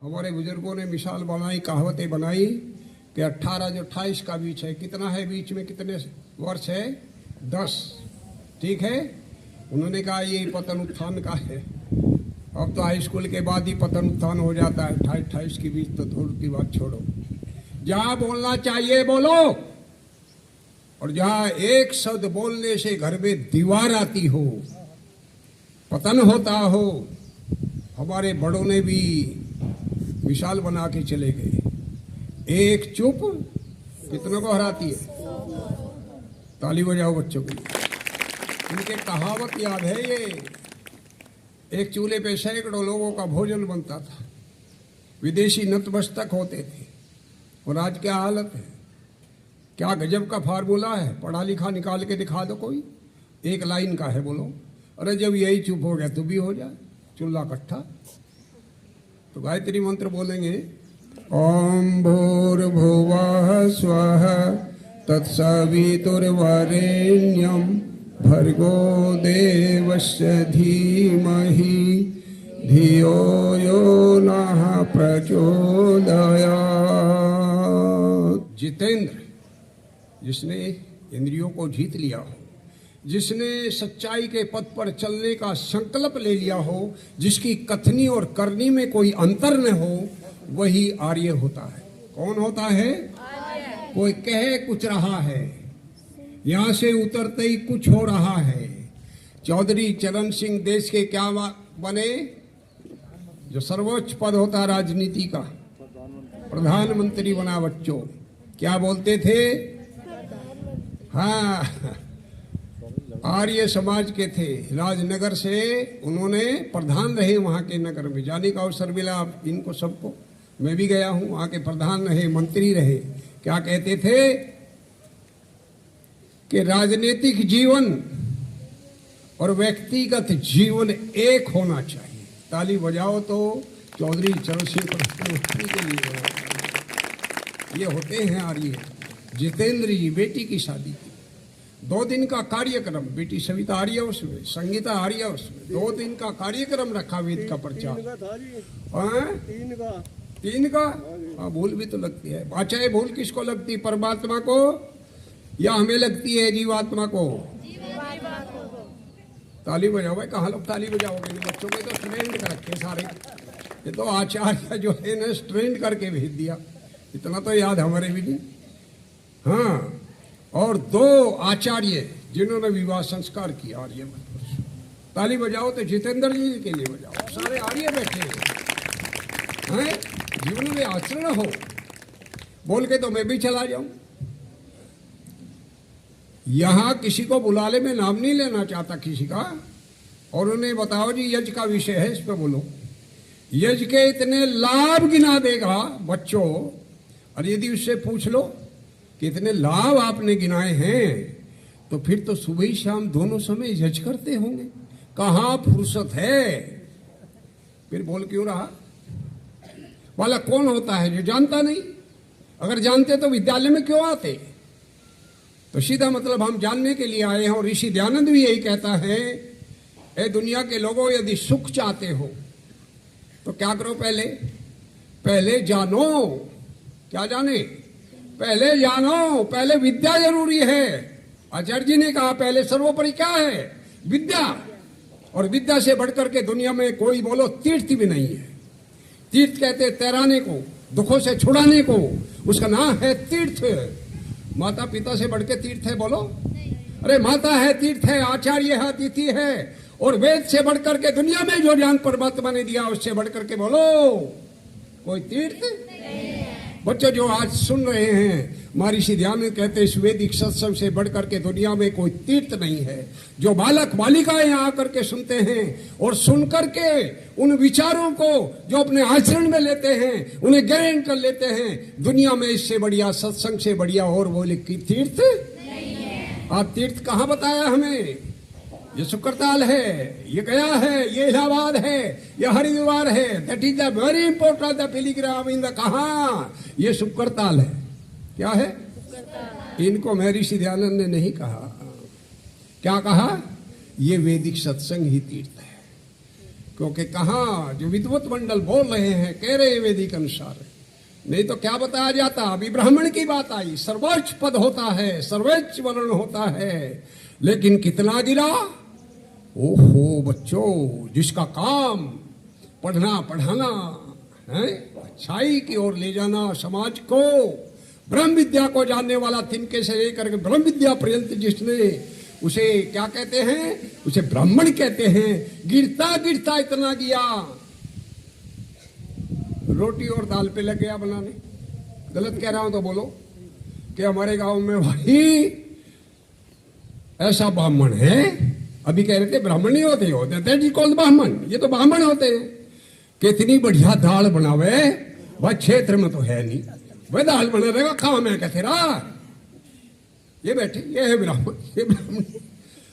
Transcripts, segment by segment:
हमारे बुजुर्गों ने मिसाल बनाई, कहावतें बनाई कि 18 जो 28 का बीच है, कितना है बीच में, कितने वर्ष है? 10। ठीक है। उन्होंने कहा ये पतन उत्थान का है। अब तो हाई स्कूल के बाद ही पतन उत्थान हो जाता है। 28 के बीच तो धूल की बात छोड़ो, जहां बोलना चाहिए बोलो, और जहां एक शब्द बोलने से घर में दीवार आती हो, पतन होता हो। हमारे बड़ों ने भी मिसाल बना के चले गए। एक चुप कितनों को हराती है। ताली बजाओ बच्चों के लिए। इनके कहावत याद है ये। एक चूल्हे पे सैकड़ों लोगों का भोजन बनता था, विदेशी नतमस्तक होते थे। और आज क्या हालत है, क्या गजब का फार्मूला है। पढ़ा लिखा निकाल के दिखा दो कोई, एक लाइन का है बोलो। अरे जब यही चुप हो गया तो भी हो जाए चूल्हा इकट्ठा। तो गायत्री मंत्र बोलेंगे, ओम भूर्भुवः स्वः तत्सवितुर्वरेण्यं भर्गो देवस्य धीमहि धियो यो नः प्रचोदयात्। जितेंद्र, जिसने इंद्रियों को जीत लिया हो, जिसने सच्चाई के पथ पर चलने का संकल्प ले लिया हो, जिसकी कथनी और करनी में कोई अंतर न हो, वही आर्य होता है। कौन होता है? कोई कहे कुछ रहा है, यहां से उतरते ही कुछ हो रहा है। चौधरी चरण सिंह देश के क्या बने? जो सर्वोच्च पद होता राजनीति का, प्रधानमंत्री बना। बच्चों क्या बोलते थे? हाँ, आर्य समाज के थे। राजनगर से उन्होंने प्रधान रहे, वहां के नगर में जाने का अवसर मिला इनको सबको। मैं भी गया हूं, वहां के प्रधान रहे, मंत्री रहे। क्या कहते थे कि राजनीतिक जीवन और व्यक्तिगत जीवन एक होना चाहिए। ताली बजाओ तो चौधरी चरण सिंह प्रधानमंत्री के लिए। ये होते हैं आर्य। जितेंद्र जी बेटी की शादी की, 2 दिन का कार्यक्रम, बेटी सविता आर्य उसमें, संगीता आर्य उसमें, 2 दिन का कार्यक्रम रखा वेद का प्रचार। 3 का हाँ, भूल भी तो लगती है। अच्छा, भूल किसको लगती? परमात्मा को या हमें लगती है जीवात्मा को? ताली बजाओ भाई। कहाँ लोग ताली बजाओगे? बच्चों को तो ट्रेंड कर रखे सारे। ये तो आचार्य जो है ना ट्रेंड करके भेज दिया, इतना तो याद हमारे भी नहीं। हाँ, और 2 आचार्य जिन्होंने विवाह संस्कार किया आर्य में। ताली बजाओ तो जितेंद्र जी के लिए बजाओ। सारे आर्य बैठे हैं, जीवन में आचरण हो। बोल के तो मैं भी चला जाऊं। यहां किसी को बुलाले में नाम नहीं लेना चाहता किसी का। और उन्हें बताओ जी, यज्ञ का विषय है, इस पर बोलो। यज्ञ के इतने लाभ गिना देगा बच्चों, और यदि उससे पूछ लो कितने लाभ आपने गिनाए हैं, तो फिर तो सुबह ही शाम दोनों समय यज्ञ करते होंगे। कहां फुर्सत है? फिर बोल क्यों रहा? वाला कौन होता है जो जानता नहीं? अगर जानते तो विद्यालय में क्यों आते? तो सीधा मतलब हम जानने के लिए आए हैं। और ऋषि दयानंद भी यही कहता है, ए दुनिया के लोगों, यदि सुख चाहते हो तो क्या करो? पहले जानो। क्या जाने? पहले जानो, पहले विद्या जरूरी है। आचार्य जी ने कहा पहले सर्वोपरि क्या है? विद्या। और विद्या से बढ़कर के दुनिया में कोई बोलो तीर्थ भी नहीं है। तीर्थ कहते तैराने को, दुखों से छुड़ाने को, उसका नाम है तीर्थ। माता पिता से बढ़ के तीर्थ है बोलो? अरे माता है, तीर्थ है, आचार्य है, अतिथि है। और वेद से बढ़कर के दुनिया में जो ज्ञान परमात्मा ने दिया, उससे बढ़कर के बोलो कोई तीर्थ? बच्चों जो आज सुन रहे हैं, महर्षि दयानंद कहते इस वैदिक सत्संग से बढ़कर के दुनिया में कोई तीर्थ नहीं है। जो बालक बालिकाएं यहाँ आकर के सुनते हैं और सुन करके उन विचारों को जो अपने आचरण में लेते हैं, उन्हें ग्रहण कर लेते हैं, दुनिया में इससे बढ़िया, सत्संग से बढ़िया और बोले कि तीर्थ नहीं है। आप तीर्थ कहाँ बताया हमें? ये शुक्रताल है, ये गया है, ये इलाहाबाद है, ये हरिद्वार है। That is the very important the Pilgrim in the कहाँ? ये शुक्रताल है। क्या है? इनको महर्षि दयानंद ने नहीं कहा। क्या कहा? ये वैदिक सत्संग ही तीर्थ है। क्योंकि कहाँ जो विद्वत मंडल बोल रहे हैं कह रहे हैं वैदिक अनुसार, नहीं तो क्या बताया जाता। अभी ब्राह्मण की बात आई, सर्वोच्च पद होता है, सर्वोच्च वर्ण होता है, लेकिन कितना गिरा। ओहो बच्चों, जिसका काम पढ़ना पढ़ाना है, अच्छाई की ओर ले जाना समाज को, ब्रह्म विद्या को जानने वाला तिनके से लेकर के ब्रह्म विद्या पर्यंत जिसने, उसे क्या कहते हैं, उसे ब्राह्मण कहते हैं। गिरता गिरता इतना गया, रोटी और दाल पे लग गया बनाने। गलत कह रहा हूं तो बोलो कि हमारे गांव में भाई ऐसा ब्राह्मण है, अभी कह रहे थे ब्राह्मण नहीं होते जी कौन ब्राह्मण, ये तो ब्राह्मण होते हैं। कितनी बढ़िया दाल बनावे, वह क्षेत्र में तो है नहीं, वह दाल बना रहेगा काम है क्या तेरा। ये बैठे, ये है ब्राह्मण, ये ब्राह्मण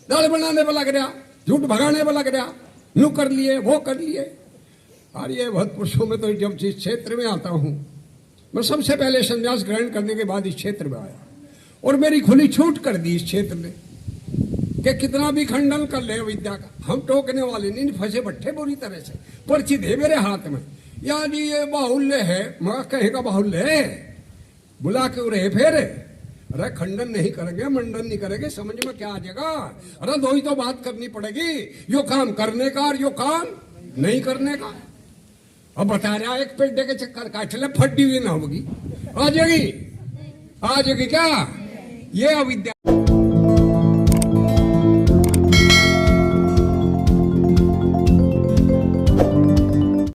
दाल बनाने पर लग रहा, झूठ भगाने पर लग रहा, नु कर लिए वो कर लिए। और ये बहुत पुरुषों में तो जब जिस क्षेत्र में आता हूं, मैं सबसे पहले संन्यास ग्रहण करने के बाद इस क्षेत्र में आया और मेरी खुली छूट कर दी इस क्षेत्र में कि कितना भी खंडन कर ले विद्या का, हम टोकने वाले नहीं, फंसे बैठे बुरी तरह से। पर्ची दे मेरे हाथ में, या जी ये बाहुल्य है, मैं कहेगा बाहुल्य है, बुला के रहे फिर, अरे खंडन नहीं करेंगे, मंडन नहीं करेंगे, समझ में क्या आ जाएगा। अरे दो ही तो बात करनी पड़ेगी, यो काम करने का और यो काम नहीं करने का। अब बता रहा एक पेड्डे के चक्कर काट ले, फटी हुई ना होगी, आ जाएगी क्या ये अविद्या।